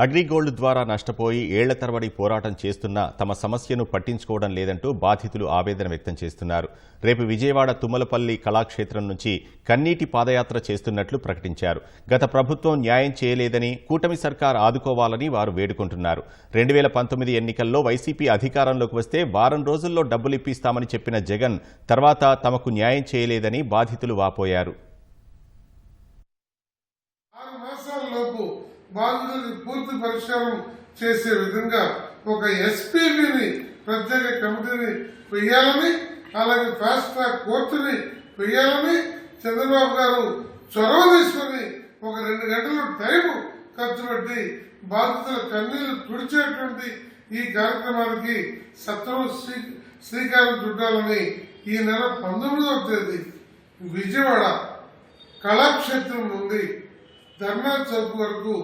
అగ్రిగోల్డ్ ద్వారా నష్టపోయి ఏళ్ల తరబడి పోరాటం చేస్తున్నా తమ సమస్యను పట్టించుకోవడం లేదంటూ బాధితులు ఆవేదన వ్యక్తం చేస్తున్నారు. రేపు విజయవాడ తుమ్మలపల్లి కళాక్షేత్రం నుంచి కన్నీటి పాదయాత్ర చేస్తున్నట్లు ప్రకటించారు. గత ప్రభుత్వం న్యాయం చేయలేదని, కూటమి సర్కార్ ఆదుకోవాలని వారు వేడుకుంటున్నారు. 2019 ఎన్నికల్లో వైసీపీ అధికారంలోకి వస్తే వారం రోజుల్లో డబ్బులు ఇప్పిస్తామని చెప్పిన జగన్ తర్వాత తమకు న్యాయం చేయలేదని బాధితులు వాపోయారు. బాధితులకు పూర్తి పరిష్కారం చేసే విధంగా ఒక ఎస్పీబీని ప్రత్యేక కమిటీని వేయాలని, అలాగే ఫాస్ట్ ట్రాక్ కోర్టుని వేయాలని చంద్రబాబు గారు చొరవ తీసుకుని ఒక 2 గంటలు టైం ఖర్చు పెట్టి బాధితుల కన్నీళ్లు తుడిచేటువంటి ఈ కార్యక్రమానికి సత్వరం శ్రీకారం చుట్టాలని ఈ నెల 19వ తేదీ విజయవాడ కళాక్షేత్రం నుండి ధర్నా చౌక్ వరకు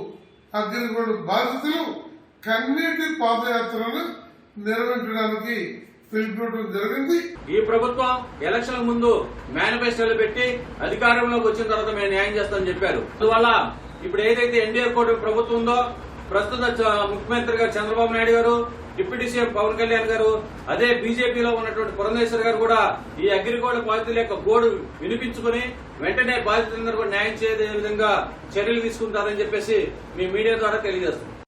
అగ్రిగోల్డ్ బాధితులు కన్నీటి పాదయాత్రను నిర్వహించడానికి పిలుపుకోవడం జరిగింది. ఈ ప్రభుత్వం ఎలక్షన్ ముందు మేనిఫెస్టోలు పెట్టి అధికారంలోకి వచ్చిన తర్వాత మేము న్యాయం చేస్తామని చెప్పారు. అందువల్ల ఇప్పుడు ఏదైతే ఎన్డీఏ కూటమి ప్రభుత్వం ఉందో, ప్రస్తుత ముఖ్యమంత్రిగా చంద్రబాబు నాయుడు గారు, డిప్యూటీ సీఎం పవన్ కళ్యాణ్ గారు, అదే బీజేపీలో ఉన్నటువంటి పురంధేశ్వర్ గారు కూడా ఈ అగ్రిగోల్డ్ బాధితుల యొక్క గోడు వినిపించుకుని వెంటనే బాధితులందరూ కూడా న్యాయం చేసే విధంగా చర్యలు తీసుకుంటారని చెప్పేసి మీ మీడియా ద్వారా తెలియజేస్తున్నాం.